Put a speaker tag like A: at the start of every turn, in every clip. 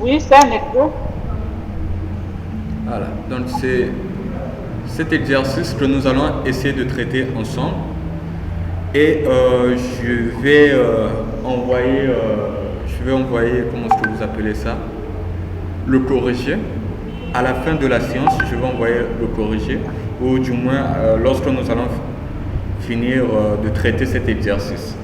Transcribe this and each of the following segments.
A: Oui, c'est un exo.
B: Voilà, donc c'est cet exercice que nous allons essayer de traiter ensemble. Et je vais envoyer, comment est-ce que vous appelez ça, le corriger. À la fin de la séance, je vais envoyer le corriger, ou du moins lorsque nous allons finir de traiter cet exercice.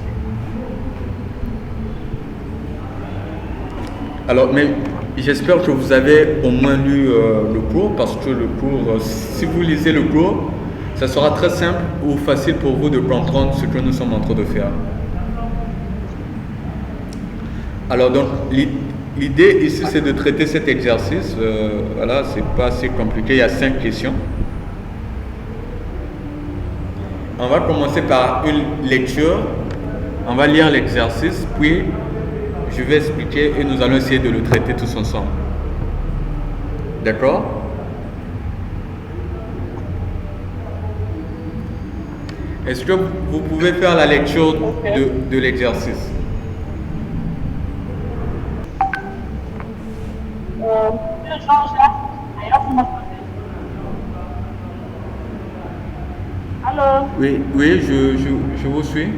B: Alors, mais j'espère que vous avez au moins lu le cours, parce que le cours, si vous lisez le cours, ça sera très simple ou facile pour vous de comprendre ce que nous sommes en train de faire. Alors, donc, l'idée ici, c'est de traiter cet exercice. Voilà, c'est pas assez compliqué. Il y a 5 questions. On va commencer par une lecture. On va lire l'exercice, puis je vais expliquer et nous allons essayer de le traiter tous ensemble. D'accord? Est-ce que vous pouvez faire la lecture de l'exercice?
A: Monsieur Jean-Jacques, d'ailleurs, vous m'entendez? Alors,
B: Oui, je vous suis.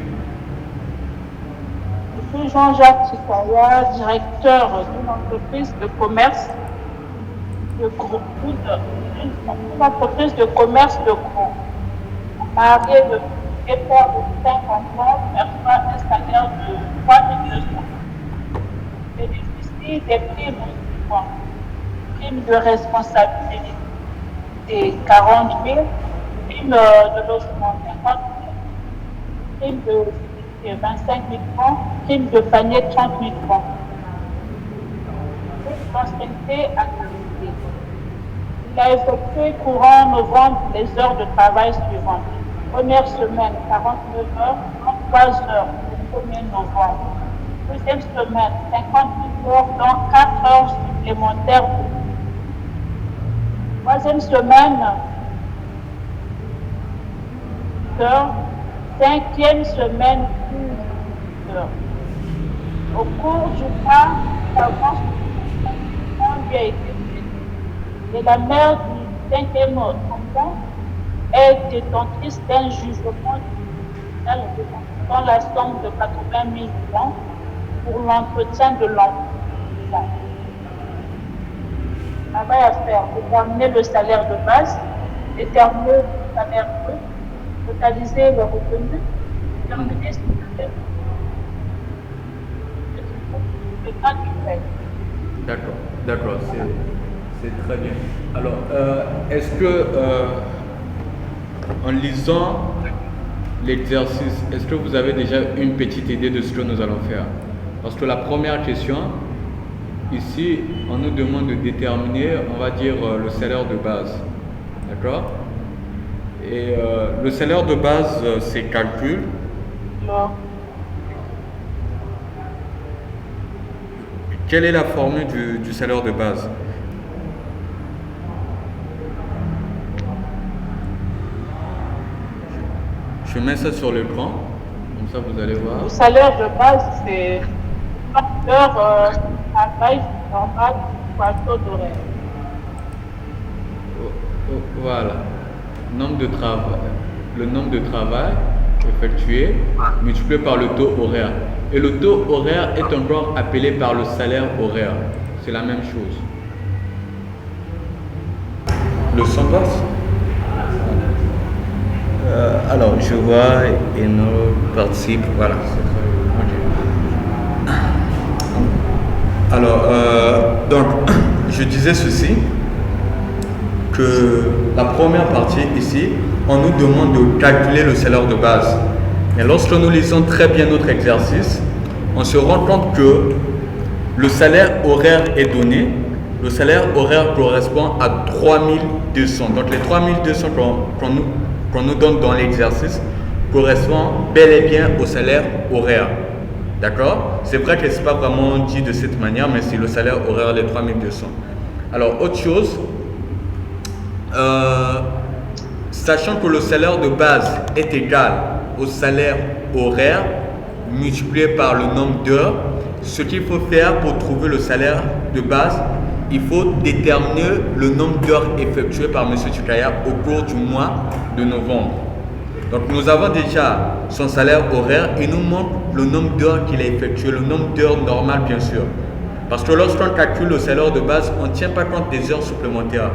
A: Monsieur Jean-Jacques Chikaya, directeur d'une entreprise de commerce de groupe, une entreprise de commerce de groupe, marié et père de 5 enfants, perçoit un salaire de 3 200. Bénéficie des primes suivantes. Prime de responsabilité de 40 000, prime de logement 50 000, prime de sécurité 25 000 francs, prime de panier 30 000 francs. Prime d'ancienneté activité. Il a effectué courant novembre les heures de travail suivantes. Première semaine, 49 heures, 33 heures le 1er novembre. Deuxième semaine, 58 heures, donc 4 heures supplémentaires. Troisième semaine, heures. Cinquième semaine, 12 heures. Au cours du mois, l'avance lui a été faite. Et la mère du 5e enfant est détentrice d'un jugement dans la somme de 80 000 francs pour l'entretien de l'enfant. Travail à faire, déterminer le salaire de base, déterminer le salaire brut, totaliser le revenu, déterminer ce salaire.
B: D'accord, c'est très bien. Alors, est-ce que, en lisant l'exercice, est-ce que vous avez déjà une petite idée de ce que nous allons faire? Parce que la première question, ici, on nous demande de déterminer, on va dire, le salaire de base. D'accord? Et le salaire de base, c'est calcul.
A: Non.
B: Quelle est la formule du salaire de base? Je mets ça sur l'écran, comme ça vous allez voir.
A: Le salaire de base, c'est 4 heures travail normal pour un taux d'horaire.
B: Voilà. Le nombre de travail effectué multiplié par le taux horaire. Et le taux horaire est encore appelé par le salaire horaire. C'est la même chose. Le son passe? Alors, je vois et nous participe. Voilà. Alors, donc, je disais ceci, que la première partie ici, on nous demande de calculer le salaire de base. Et lorsque nous lisons très bien notre exercice, on se rend compte que le salaire horaire est donné. Le salaire horaire correspond à 3200. Donc les 3200 qu'on nous donne dans l'exercice correspond bel et bien au salaire horaire. D'accord? C'est vrai que ce n'est pas vraiment dit de cette manière, mais c'est le salaire horaire, les 3200. Alors, autre chose, sachant que le salaire de base est égal au salaire horaire multiplié par le nombre d'heures, ce qu'il faut faire pour trouver le salaire de base, il faut déterminer le nombre d'heures effectuées par M. Chikaya au cours du mois de novembre. Donc nous avons déjà son salaire horaire et nous manque le nombre d'heures qu'il a effectué, le nombre d'heures normales bien sûr. Parce que lorsqu'on calcule le salaire de base, on ne tient pas compte des heures supplémentaires.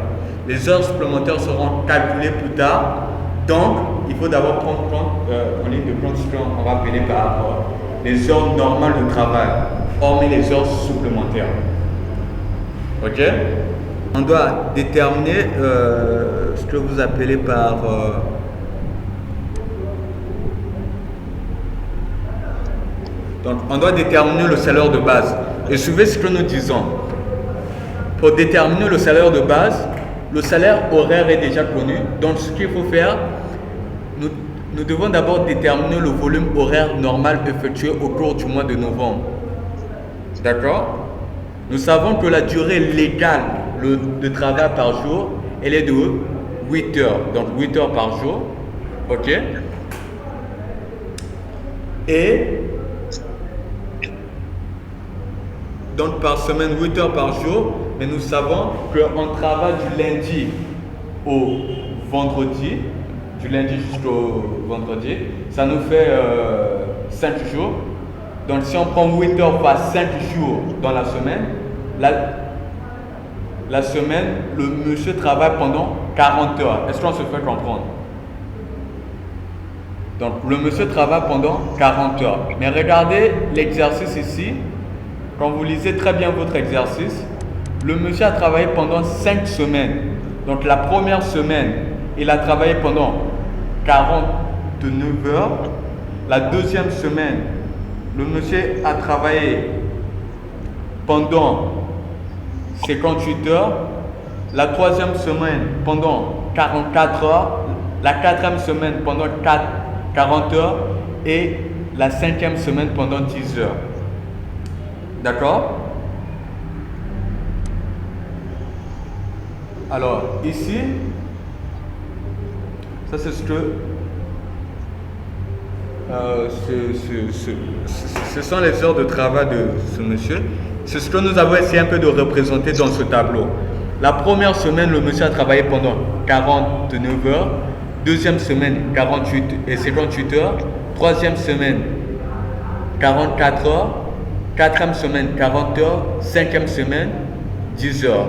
B: Les heures supplémentaires seront calculées plus tard. Donc, il faut d'abord prendre compte en ligne de compte ce qu'on va appeler par les heures normales de travail, hormis les heures supplémentaires. Ok? On doit déterminer ce que vous appelez par donc, on doit déterminer le salaire de base. Et suivez ce que nous disons. Pour déterminer le salaire de base, le salaire horaire est déjà connu. Donc, ce qu'il faut faire, nous devons d'abord déterminer le volume horaire normal effectué au cours du mois de novembre. D'accord? Nous savons que la durée légale de travail par jour, elle est de 8 heures. Donc, 8 heures par jour. OK? Et donc par semaine, 8 heures par jour, mais nous savons qu'on travaille du lundi au vendredi, du lundi jusqu'au vendredi, ça nous fait 5 jours. Donc si on prend 8 heures par 5 jours dans la semaine, la semaine, le monsieur travaille pendant 40 heures. Est-ce qu'on se fait comprendre? Donc le monsieur travaille pendant 40 heures. Mais regardez l'exercice ici. Quand vous lisez très bien votre exercice, le monsieur a travaillé pendant 5 semaines. Donc la première semaine, il a travaillé pendant 49 heures. La deuxième semaine, le monsieur a travaillé pendant 58 heures. La troisième semaine, pendant 44 heures. La quatrième semaine, pendant 40 heures. Et la cinquième semaine, pendant 10 heures. D'accord? Alors, ici, ça c'est ce que ce sont les heures de travail de ce monsieur. C'est ce que nous avons essayé un peu de représenter dans ce tableau. La première semaine, le monsieur a travaillé pendant 49 heures. Deuxième semaine, 48 et 58 heures. Troisième semaine, 44 heures. Quatrième semaine, 40 heures. Cinquième semaine, 10 heures.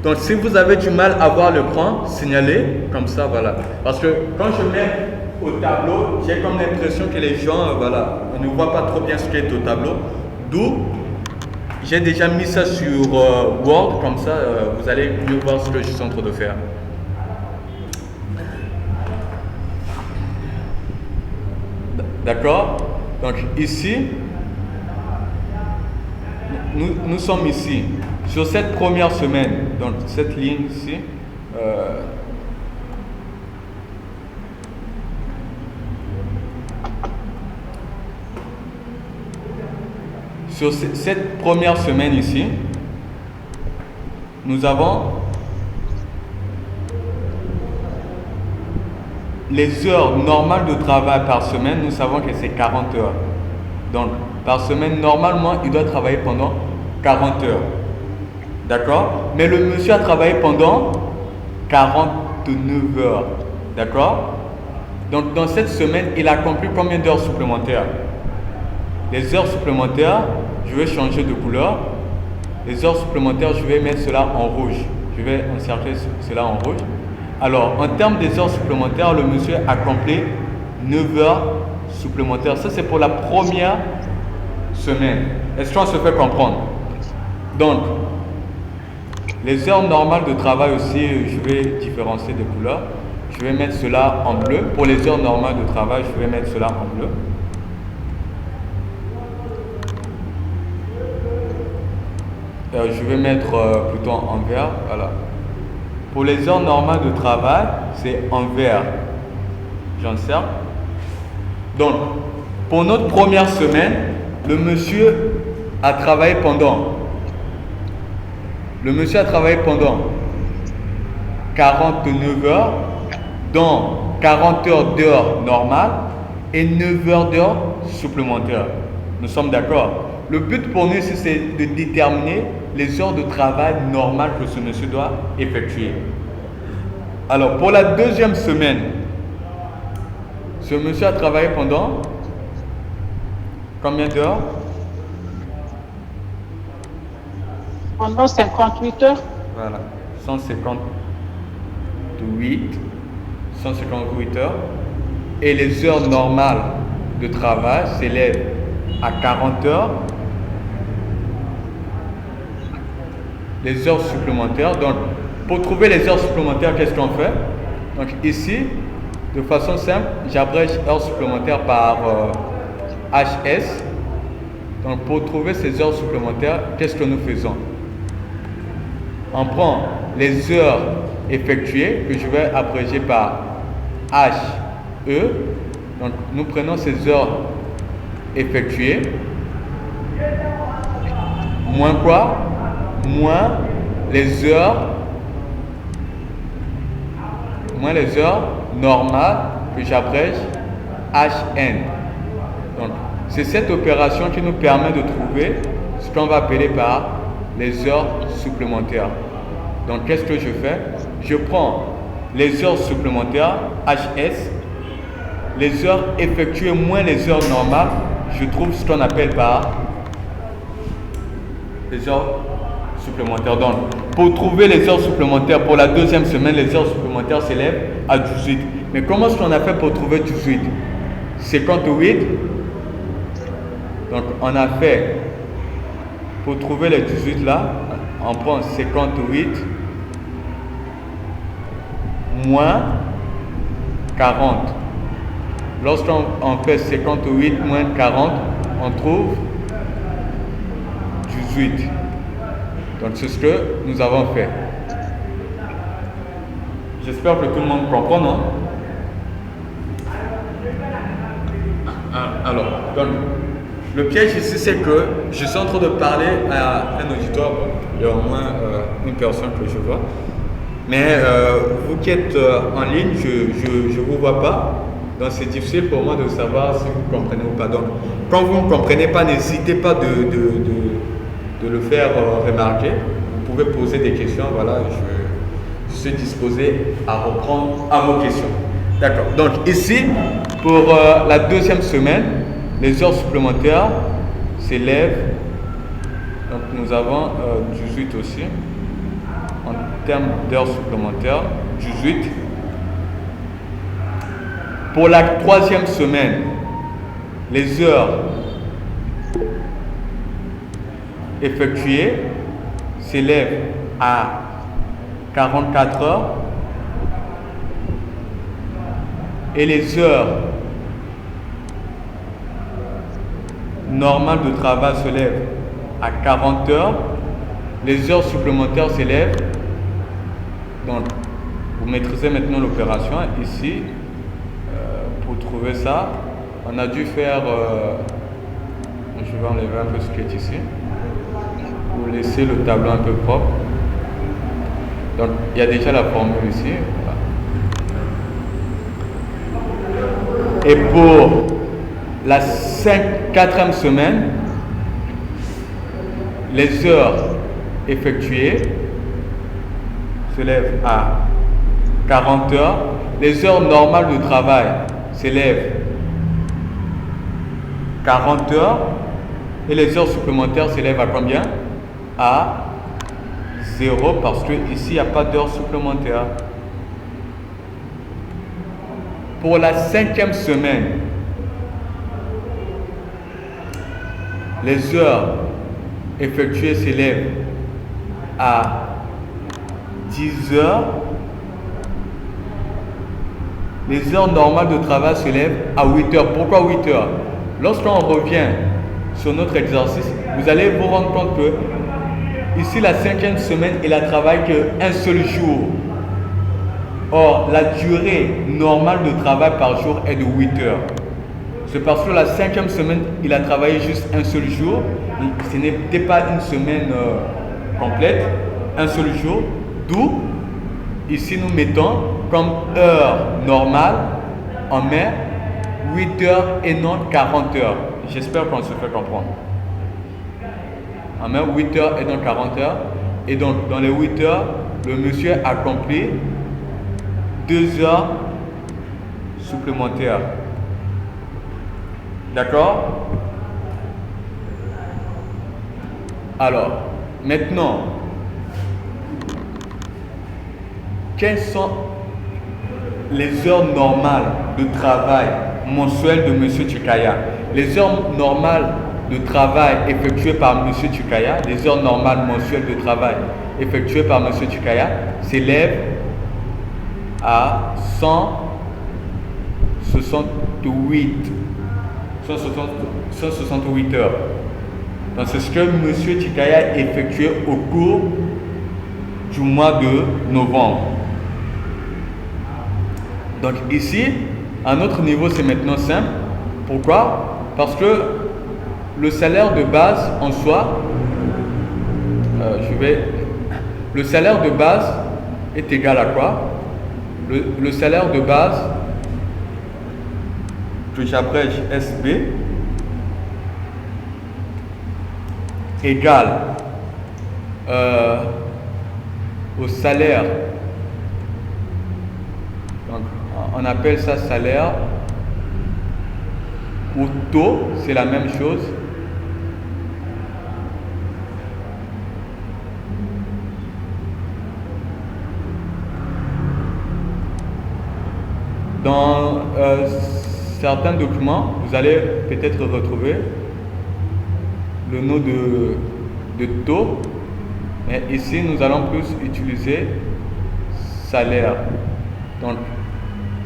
B: Donc, si vous avez du mal à voir l'écran, signalez comme ça, voilà. Parce que quand je mets au tableau, j'ai comme l'impression que les gens, voilà, on ne voit pas trop bien ce qui est au tableau. D'où, j'ai déjà mis ça sur Word, comme ça, vous allez mieux voir ce que je suis en train de faire. D'accord? Donc, ici, nous sommes ici. Sur cette première semaine, donc cette ligne ici, sur cette première semaine ici, nous avons les heures normales de travail par semaine, nous savons que c'est 40 heures. Donc, par semaine, normalement, il doit travailler pendant 40 heures. D'accord? Mais le monsieur a travaillé pendant 49 heures. D'accord? Donc, dans cette semaine, il a accompli combien d'heures supplémentaires? Les heures supplémentaires, je vais changer de couleur. Les heures supplémentaires, je vais mettre cela en rouge. Je vais encercler cela en rouge. Alors, en termes des heures supplémentaires, le monsieur a accompli 9 heures supplémentaires. Ça, c'est pour la première semaine. Est-ce qu'on se fait comprendre? Donc, les heures normales de travail aussi, je vais différencier des couleurs. Je vais mettre cela en bleu. Pour les heures normales de travail, je vais mettre cela en bleu. Je vais mettre plutôt en vert. Voilà. Pour les heures normales de travail, c'est en vert. J'encercle. Donc, pour notre première semaine, le monsieur a travaillé pendant 49 heures, dont 40 heures d'heures normales et 9 heures d'heures supplémentaires. Nous sommes d'accord. Le but pour nous ici, c'est de déterminer les heures de travail normales que ce monsieur doit effectuer. Alors, pour la deuxième semaine, ce monsieur a travaillé pendant combien d'heures?
A: Pendant 58 heures.
B: Voilà, 158 heures. Et les heures normales de travail s'élèvent à 40 heures. Les heures supplémentaires. Donc, pour trouver les heures supplémentaires, qu'est-ce qu'on fait? Donc, ici, de façon simple, j'abrège heures supplémentaires par HS. Donc, pour trouver ces heures supplémentaires, qu'est-ce que nous faisons? On prend les heures effectuées que je vais abréger par HE. Donc, nous prenons ces heures effectuées. Moins quoi? Moins les heures normales que j'abrège HN. Donc, c'est cette opération qui nous permet de trouver ce qu'on va appeler par les heures supplémentaires. Donc, qu'est-ce que je fais? Je prends les heures supplémentaires, HS, les heures effectuées moins les heures normales, je trouve ce qu'on appelle par les heures supplémentaires. Donc, pour trouver les heures supplémentaires pour la deuxième semaine, les heures supplémentaires s'élèvent à 18. Mais comment est-ce qu'on a fait pour trouver 18? 58. Donc, on a fait, pour trouver les 18 là, on prend 58 moins 40. Lorsqu'on fait 58 moins 40, on trouve 18. Donc c'est ce que nous avons fait. J'espère que tout le monde comprend, non? Alors, donc, le piège ici, c'est que je suis en train de parler à un auditoire. Il y a au moins une personne que je vois. Mais vous qui êtes en ligne, je ne vous vois pas. Donc c'est difficile pour moi de savoir si vous comprenez ou pas. Donc quand vous ne comprenez pas, n'hésitez pas de le faire remarquer. Vous pouvez poser des questions. Voilà, je suis disposé à reprendre à vos questions. D'accord. Donc ici, pour la deuxième semaine, les heures supplémentaires s'élèvent. Donc nous avons 18 aussi. En termes d'heures supplémentaires, 18. Pour la troisième semaine, les heures effectuées s'élèvent à 44 heures et les heures normales de travail s'élèvent à 40 heures. Les heures supplémentaires s'élèvent. Donc, vous maîtrisez maintenant l'opération. Ici, pour trouver ça, on a dû faire... je vais enlever un peu ce qui est ici. Pour laisser le tableau un peu propre. Donc, il y a déjà la formule ici. Voilà. Et pour la quatrième semaine, les heures effectuées s'élèvent à 40 heures. Les heures normales de travail s'élèvent 40 heures. Et les heures supplémentaires s'élèvent à combien? À 0, parce que ici il n'y a pas d'heures supplémentaires. Pour la cinquième semaine, les heures effectuées s'élèvent à 10 heures. Les heures normales de travail s'élèvent à 8 heures. Pourquoi 8 heures? Lorsqu'on revient sur notre exercice, vous allez vous rendre compte que ici, la cinquième semaine, il a travaillé qu'un seul jour. Or, la durée normale de travail par jour est de 8 heures. C'est parce que la cinquième semaine, il a travaillé juste un seul jour. Ce n'était pas une semaine complète, un seul jour. D'où, ici, nous mettons comme heure normale, on met 8 heures et non 40 heures. j'espère qu'on se fait comprendre. Amen. 8 heures et donc 40 heures. Et donc, dans les 8 heures, le monsieur accomplit 2 heures supplémentaires. D'accord? Alors, maintenant, quelles sont les heures normales de travail mensuelles de M. Chikaya? Les heures normales de travail effectuées par M. Chikaya, les heures normales mensuelles de travail effectuées par M. Chikaya s'élèvent à 168 heures. Donc c'est ce que M. Chikaya a effectué au cours du mois de novembre. Donc ici, à notre niveau, c'est maintenant simple. Pourquoi? Parce que le salaire de base en soi, le salaire de base est égal à quoi? Le salaire de base que j'abrège SB égale au salaire. Donc, on appelle ça salaire. Au taux, c'est la même chose. Dans certains documents, vous allez peut-être retrouver le nom de taux, mais ici nous allons plus utiliser salaire. Donc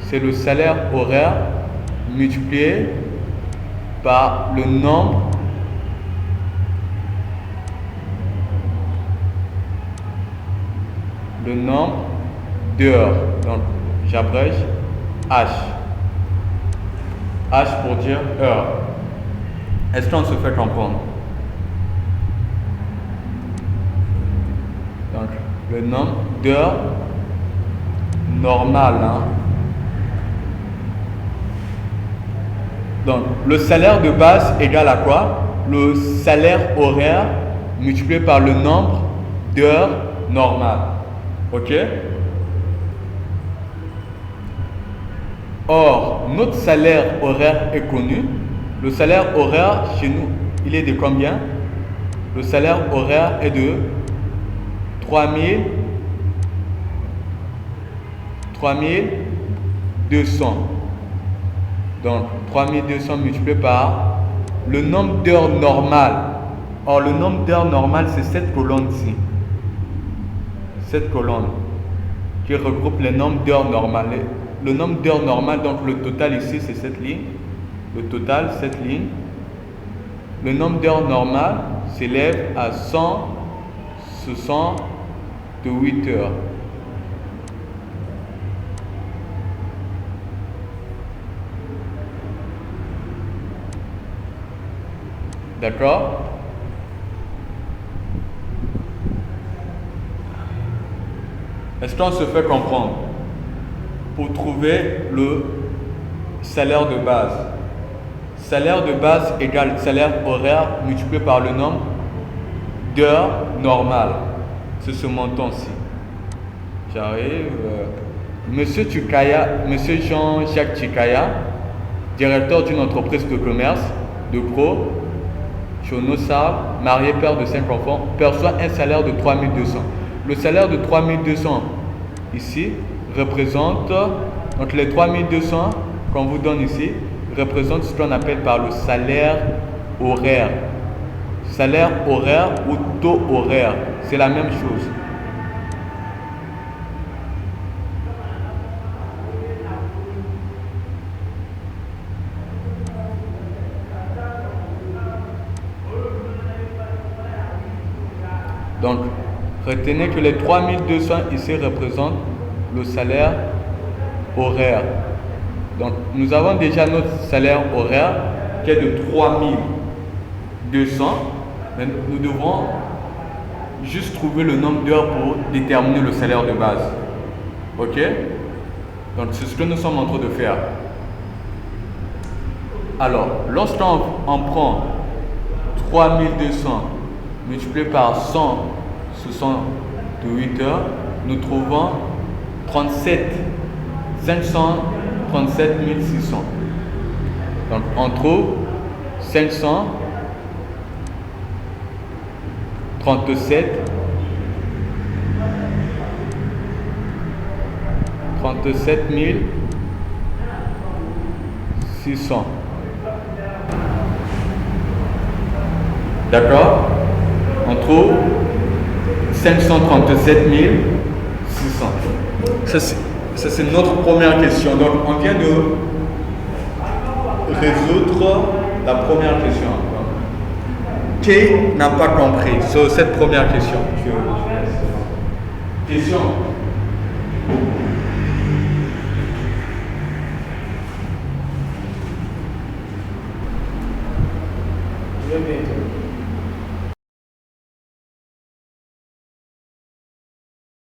B: c'est le salaire horaire multiplié par le nombre d'heures. Donc j'abrège H. H pour dire heure. Est-ce qu'on se fait comprendre? Donc, le nombre d'heures normales. Donc, le salaire de base égale à quoi? Le salaire horaire multiplié par le nombre d'heures normales. Ok? Or, notre salaire horaire est connu. Le salaire horaire chez nous, il est de combien? Le salaire horaire est de 3200. Donc, 3200 multiplié par le nombre d'heures normales. Or, le nombre d'heures normales, c'est cette colonne-ci. Cette colonne qui regroupe les nombres d'heures normales. Le nombre d'heures normales, donc le total ici, c'est cette ligne. Le total, cette ligne. Le nombre d'heures normales s'élève à 168 heures. D'accord? Est-ce qu'on se fait comprendre? Pour trouver le salaire de base. Salaire de base égale salaire horaire multiplié par le nombre d'heures normales. C'est ce montant-ci. J'arrive. Monsieur Jean-Jacques Chikaya, directeur d'une entreprise de commerce de gros, Chonosar, marié, père de 5 enfants, perçoit un salaire de 3200. Le salaire de 3200 ici représente, donc les 3200 qu'on vous donne ici, représente ce qu'on appelle par le salaire horaire. Salaire horaire ou taux horaire, c'est la même chose. Donc, retenez que les 3200 ici représentent le salaire horaire. Donc, nous avons déjà notre salaire horaire qui est de 3200. Mais nous devons juste trouver le nombre d'heures pour déterminer le salaire de base. Ok? Donc, c'est ce que nous sommes en train de faire. Alors, lorsqu'on on prend 3200 multiplié par 168 heures, nous trouvons 537 600. Donc on trouve 537 600. D'accord? On trouve 537 600. Ça, c'est notre première question. Donc, on vient de résoudre la première question. Qui n'a pas compris sur cette première question? Question.
C: Repito.